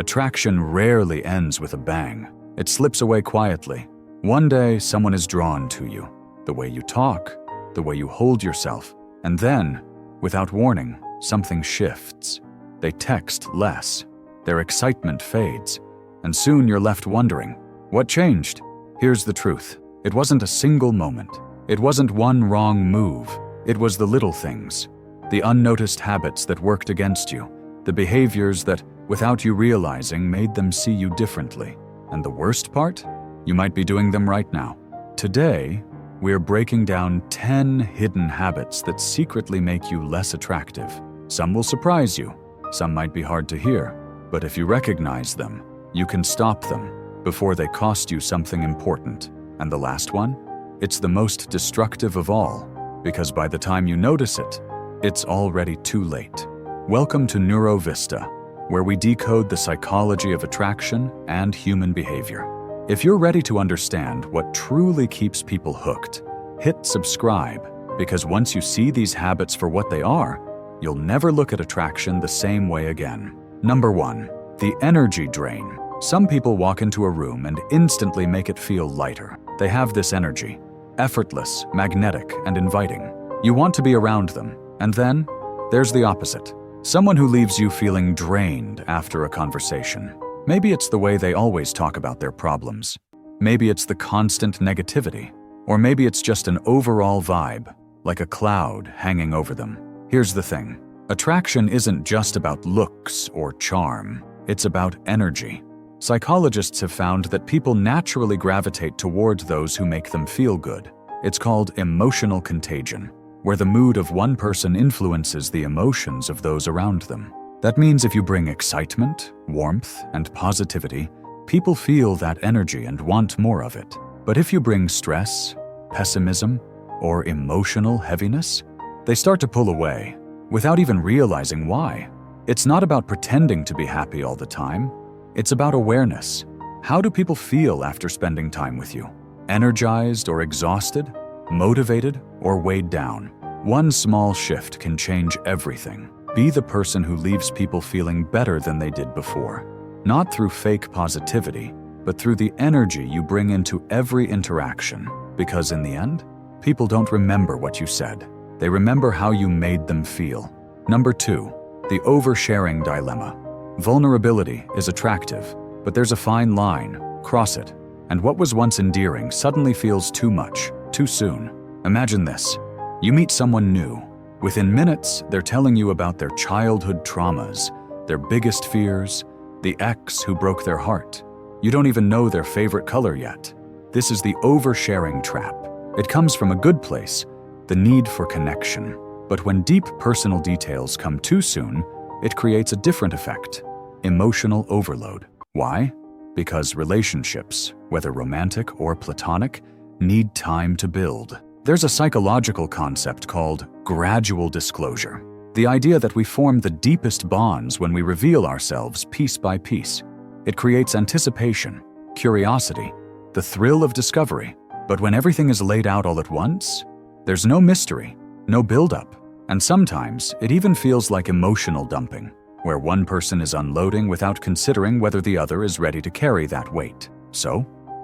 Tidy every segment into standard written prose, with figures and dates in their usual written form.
Attraction rarely ends with a bang. It slips away quietly. One day, someone is drawn to you. The way you talk, the way you hold yourself. And then, without warning, something shifts. They text less. Their excitement fades. And soon you're left wondering, what changed? Here's the truth. It wasn't a single moment. It wasn't one wrong move. It was the little things. The unnoticed habits that worked against you. The behaviors that, without you realizing, made them see you differently. And the worst part? You might be doing them right now. Today, we're breaking down 10 hidden habits that secretly make you less attractive. Some will surprise you. Some might be hard to hear. But if you recognize them, you can stop them before they cost you something important. And the last one? It's the most destructive of all, because by the time you notice it, it's already too late. Welcome to Neurovista, where we decode the psychology of attraction and human behavior. If you're ready to understand what truly keeps people hooked, hit subscribe, because once you see these habits for what they are, you'll never look at attraction the same way again. Number 1, the energy drain. Some people walk into a room and instantly make it feel lighter. They have this energy, effortless, magnetic, and inviting. You want to be around them, and then there's the opposite. Someone who leaves you feeling drained after a conversation. Maybe it's the way they always talk about their problems. Maybe it's the constant negativity. Or maybe it's just an overall vibe, like a cloud hanging over them. Here's the thing. Attraction isn't just about looks or charm. It's about energy. Psychologists have found that people naturally gravitate toward those who make them feel good. It's called emotional contagion, where the mood of one person influences the emotions of those around them. That means if you bring excitement, warmth, and positivity, people feel that energy and want more of it. But if you bring stress, pessimism, or emotional heaviness, they start to pull away, without even realizing why. It's not about pretending to be happy all the time. It's about awareness. How do people feel after spending time with you? Energized or exhausted? Motivated or weighed down? One small shift can change everything. Be the person who leaves people feeling better than they did before. Not through fake positivity, but through the energy you bring into every interaction. Because in the end, people don't remember what you said. They remember how you made them feel. Number 2, the oversharing dilemma. Vulnerability is attractive, but there's a fine line. Cross it, and what was once endearing suddenly feels too much, too soon. Imagine this. You meet someone new. Within minutes, they're telling you about their childhood traumas, their biggest fears, the ex who broke their heart. You don't even know their favorite color yet. This is the oversharing trap. It comes from a good place, the need for connection. But when deep personal details come too soon, it creates a different effect, emotional overload. Why? Because relationships, whether romantic or platonic, need time to build. There's a psychological concept called gradual disclosure. The idea that we form the deepest bonds when we reveal ourselves piece by piece. It creates anticipation, curiosity, the thrill of discovery. But when everything is laid out all at once, there's no mystery, no build-up. And sometimes it even feels like emotional dumping, where one person is unloading without considering whether the other is ready to carry that weight. So,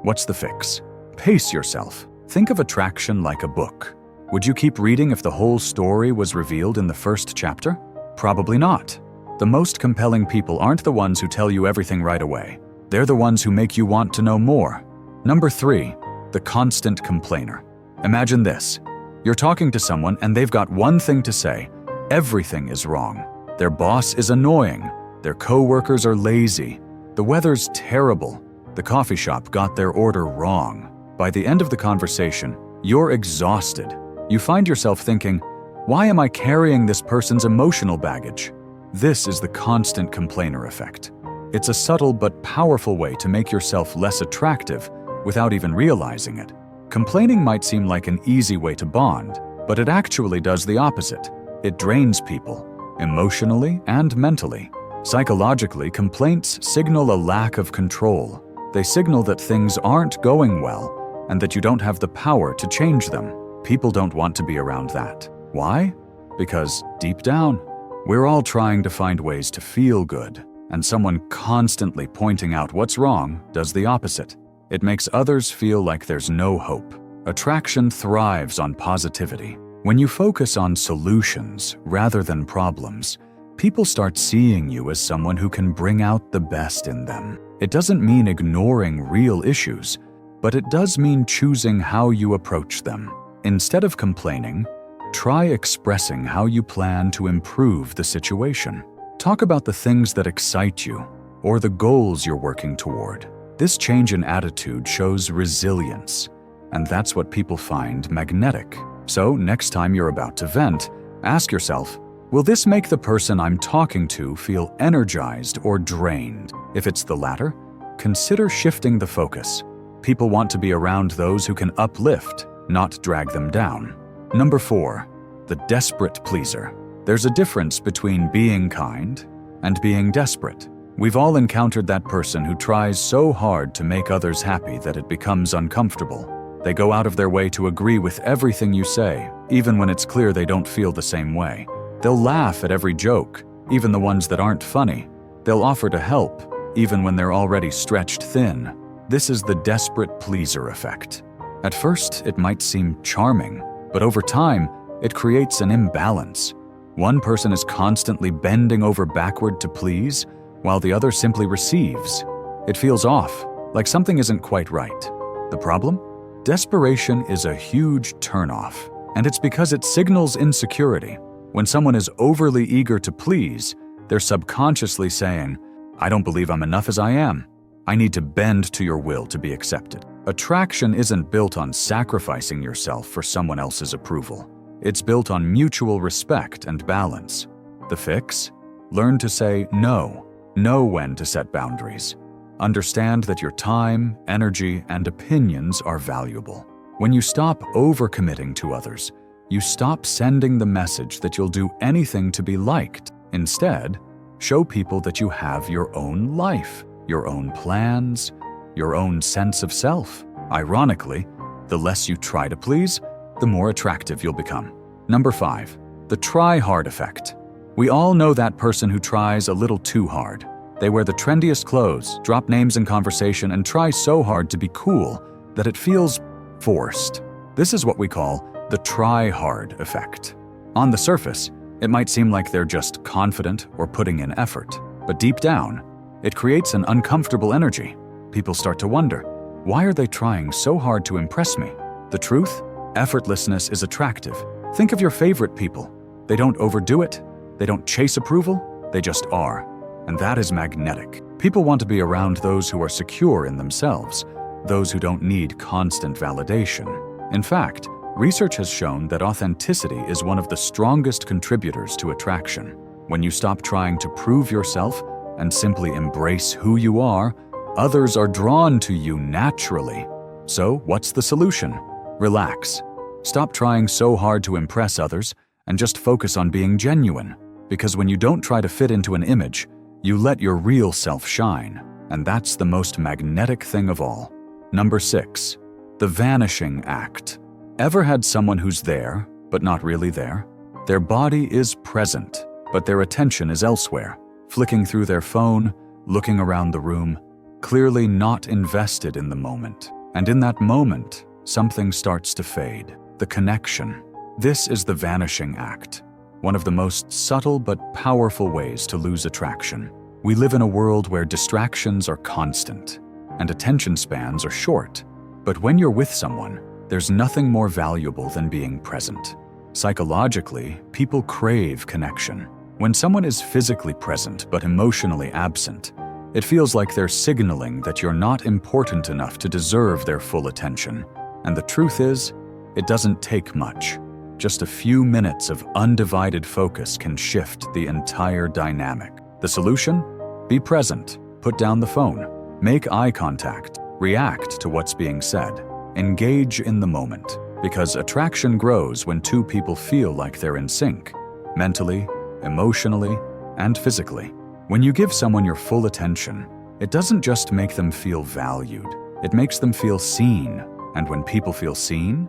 what's the fix? Pace yourself. Think of attraction like a book. Would you keep reading if the whole story was revealed in the first chapter? Probably not. The most compelling people aren't the ones who tell you everything right away. They're the ones who make you want to know more. Number 3, the constant complainer. Imagine this. You're talking to someone and they've got one thing to say. Everything is wrong. Their boss is annoying. Their coworkers are lazy. The weather's terrible. The coffee shop got their order wrong. By the end of the conversation, you're exhausted. You find yourself thinking, why am I carrying this person's emotional baggage? This is the constant complainer effect. It's a subtle but powerful way to make yourself less attractive without even realizing it. Complaining might seem like an easy way to bond, but it actually does the opposite. It drains people, emotionally and mentally. Psychologically, complaints signal a lack of control. They signal that things aren't going well and that you don't have the power to change them. People don't want to be around that. Why? Because deep down, we're all trying to find ways to feel good, And someone constantly pointing out what's wrong does the opposite. It makes others feel like there's no hope. Attraction thrives on positivity. When you focus on solutions rather than problems, people start seeing you as someone who can bring out the best in them. It doesn't mean ignoring real issues, but it does mean choosing how you approach them. Instead of complaining, try expressing how you plan to improve the situation. Talk about the things that excite you or the goals you're working toward. This change in attitude shows resilience, and that's what people find magnetic. So, next time you're about to vent, ask yourself, will this make the person I'm talking to feel energized or drained? If it's the latter, consider shifting the focus. People want to be around those who can uplift, not drag them down. Number 4, the desperate pleaser. There's a difference between being kind and being desperate. We've all encountered that person who tries so hard to make others happy that it becomes uncomfortable. They go out of their way to agree with everything you say, even when it's clear they don't feel the same way. They'll laugh at every joke, even the ones that aren't funny. They'll offer to help, even when they're already stretched thin. This is the desperate pleaser effect. At first, it might seem charming, but over time, it creates an imbalance. One person is constantly bending over backward to please, while the other simply receives. It feels off, like something isn't quite right. The problem? Desperation is a huge turnoff, and it's because it signals insecurity. When someone is overly eager to please, they're subconsciously saying, I don't believe I'm enough as I am. I need to bend to your will to be accepted. Attraction isn't built on sacrificing yourself for someone else's approval. It's built on mutual respect and balance. The fix? Learn to say no. Know when to set boundaries. Understand that your time, energy, and opinions are valuable. When you stop overcommitting to others, you stop sending the message that you'll do anything to be liked. Instead, show people that you have your own life, your own plans, your own sense of self. Ironically, the less you try to please, the more attractive you'll become. Number 5, the try-hard effect. We all know that person who tries a little too hard. They wear the trendiest clothes, drop names in conversation, and try so hard to be cool that it feels forced. This is what we call the try-hard effect. On the surface, it might seem like they're just confident or putting in effort, but deep down, it creates an uncomfortable energy. People start to wonder, why are they trying so hard to impress me? The truth? Effortlessness is attractive. Think of your favorite people. They don't overdo it. They don't chase approval. They just are. And that is magnetic. People want to be around those who are secure in themselves, those who don't need constant validation. In fact, research has shown that authenticity is one of the strongest contributors to attraction. When you stop trying to prove yourself and simply embrace who you are, others are drawn to you naturally. So, what's the solution? Relax. Stop trying so hard to impress others and just focus on being genuine. Because when you don't try to fit into an image, you let your real self shine. And that's the most magnetic thing of all. Number 6, the vanishing act. Ever had someone who's there, but not really there? Their body is present, but their attention is elsewhere, flicking through their phone, looking around the room, clearly not invested in the moment. And in that moment, something starts to fade. The connection. This is the vanishing act, one of the most subtle but powerful ways to lose attraction. We live in a world where distractions are constant and attention spans are short. But when you're with someone, there's nothing more valuable than being present. Psychologically, people crave connection. When someone is physically present but emotionally absent, it feels like they're signaling that you're not important enough to deserve their full attention. And the truth is, it doesn't take much. Just a few minutes of undivided focus can shift the entire dynamic. The solution? Be present. Put down the phone. Make eye contact. React to what's being said. Engage in the moment. Because attraction grows when two people feel like they're in sync, mentally, emotionally, and physically. When you give someone your full attention, it doesn't just make them feel valued. It makes them feel seen. And when people feel seen,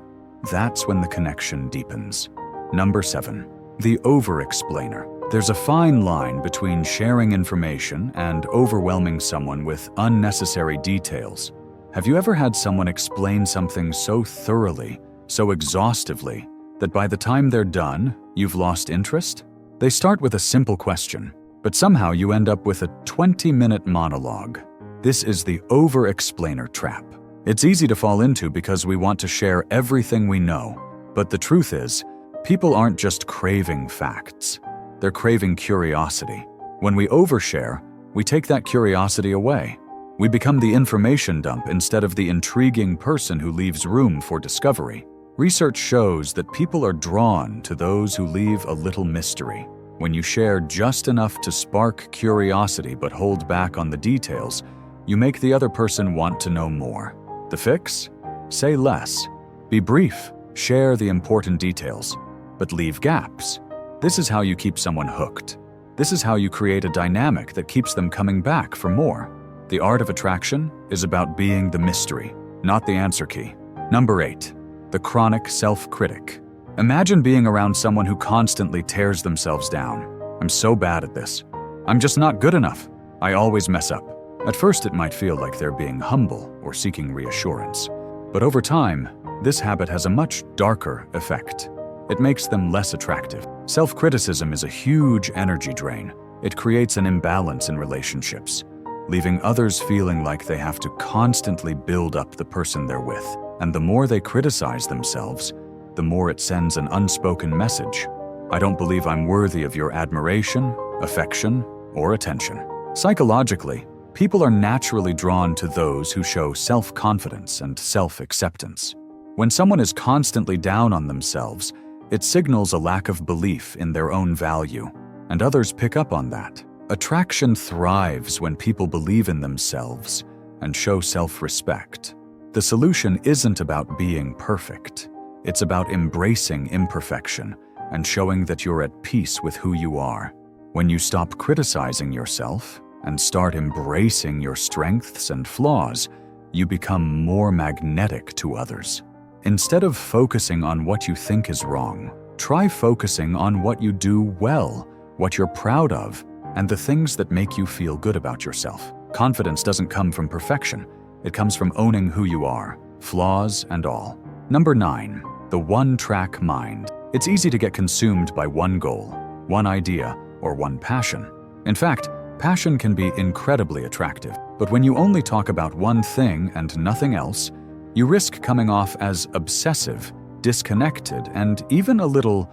that's when the connection deepens. Number 7, the over-explainer. There's a fine line between sharing information and overwhelming someone with unnecessary details. Have you ever had someone explain something so thoroughly, so exhaustively, that by the time they're done, you've lost interest? They start with a simple question, but somehow you end up with a 20-minute monologue. This is the over-explainer trap. It's easy to fall into because we want to share everything we know, but the truth is, people aren't just craving facts. They're craving curiosity. When we overshare, we take that curiosity away. We become the information dump instead of the intriguing person who leaves room for discovery. Research shows that people are drawn to those who leave a little mystery. When you share just enough to spark curiosity but hold back on the details, you make the other person want to know more. The fix? Say less. Be brief. Share the important details, but leave gaps. This is how you keep someone hooked. This is how you create a dynamic that keeps them coming back for more. The art of attraction is about being the mystery, not the answer key. Number 8, the chronic self-critic. Imagine being around someone who constantly tears themselves down. I'm so bad at this. I'm just not good enough. I always mess up. At first, it might feel like they're being humble or seeking reassurance. But over time, this habit has a much darker effect. It makes them less attractive. Self-criticism is a huge energy drain. It creates an imbalance in relationships, leaving others feeling like they have to constantly build up the person they're with. And the more they criticize themselves, the more it sends an unspoken message. I don't believe I'm worthy of your admiration, affection, or attention. Psychologically, people are naturally drawn to those who show self-confidence and self-acceptance. When someone is constantly down on themselves, it signals a lack of belief in their own value, and others pick up on that. Attraction thrives when people believe in themselves and show self-respect. The solution isn't about being perfect. It's about embracing imperfection and showing that you're at peace with who you are. When you stop criticizing yourself and start embracing your strengths and flaws, you become more magnetic to others. Instead of focusing on what you think is wrong, try focusing on what you do well, what you're proud of, and the things that make you feel good about yourself. Confidence doesn't come from perfection. It comes from owning who you are, flaws and all. Number 9, the one-track mind. It's easy to get consumed by one goal, one idea, or one passion. In fact, passion can be incredibly attractive, but when you only talk about one thing and nothing else, you risk coming off as obsessive, disconnected, and even a little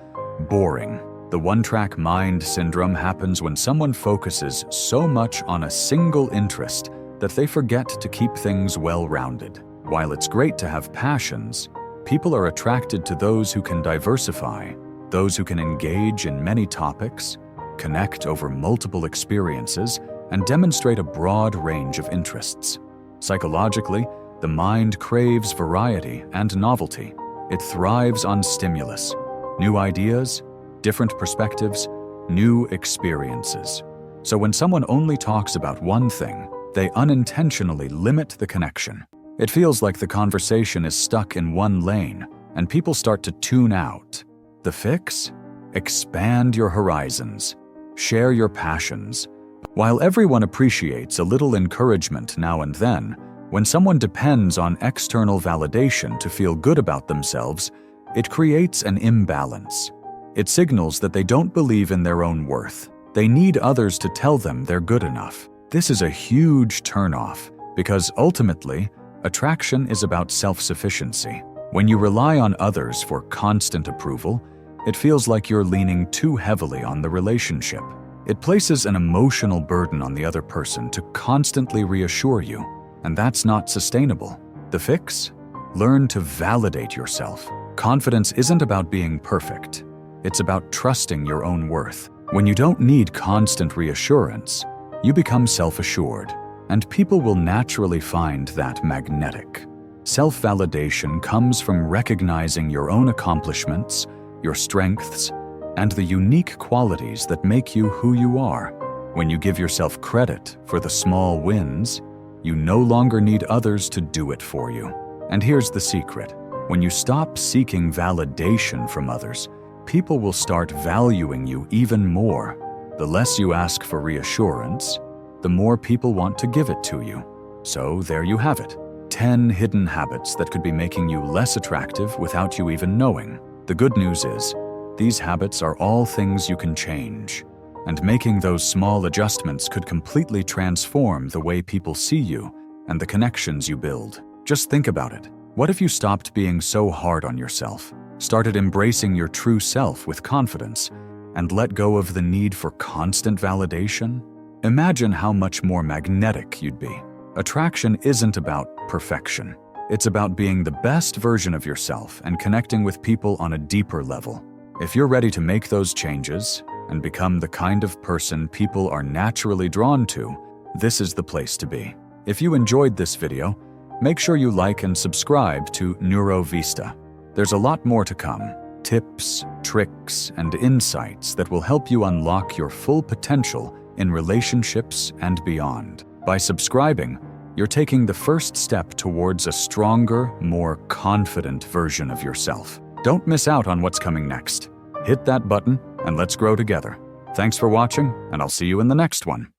boring. The one-track mind syndrome happens when someone focuses so much on a single interest that they forget to keep things well-rounded. While it's great to have passions, people are attracted to those who can diversify, those who can engage in many topics, connect over multiple experiences, and demonstrate a broad range of interests. Psychologically, the mind craves variety and novelty. It thrives on stimulus, new ideas, different perspectives, new experiences. So when someone only talks about one thing, they unintentionally limit the connection. It feels like the conversation is stuck in one lane, and people start to tune out. The fix? Expand your horizons. Share your passions. While everyone appreciates a little encouragement now and then, when someone depends on external validation to feel good about themselves, it creates an imbalance. It signals that they don't believe in their own worth. They need others to tell them they're good enough. This is a huge turnoff because ultimately, attraction is about self-sufficiency. When you rely on others for constant approval, it feels like you're leaning too heavily on the relationship. It places an emotional burden on the other person to constantly reassure you, and that's not sustainable. The fix? Learn to validate yourself. Confidence isn't about being perfect. It's about trusting your own worth. When you don't need constant reassurance, you become self-assured, and people will naturally find that magnetic. Self-validation comes from recognizing your own accomplishments, your strengths, and the unique qualities that make you who you are. When you give yourself credit for the small wins, you no longer need others to do it for you. And here's the secret. When you stop seeking validation from others, people will start valuing you even more. The less you ask for reassurance, the more people want to give it to you. So there you have it. 10 hidden habits that could be making you less attractive without you even knowing. The good news is, these habits are all things you can change. And making those small adjustments could completely transform the way people see you and the connections you build. Just think about it. What if you stopped being so hard on yourself, started embracing your true self with confidence, and let go of the need for constant validation? Imagine how much more magnetic you'd be. Attraction isn't about perfection. It's about being the best version of yourself and connecting with people on a deeper level. If you're ready to make those changes and become the kind of person people are naturally drawn to, this is the place to be. If you enjoyed this video, make sure you like and subscribe to Neurovista. There's a lot more to come. Tips, tricks, and insights that will help you unlock your full potential in relationships and beyond. By subscribing, you're taking the first step towards a stronger, more confident version of yourself. Don't miss out on what's coming next. Hit that button and let's grow together. Thanks for watching, and I'll see you in the next one.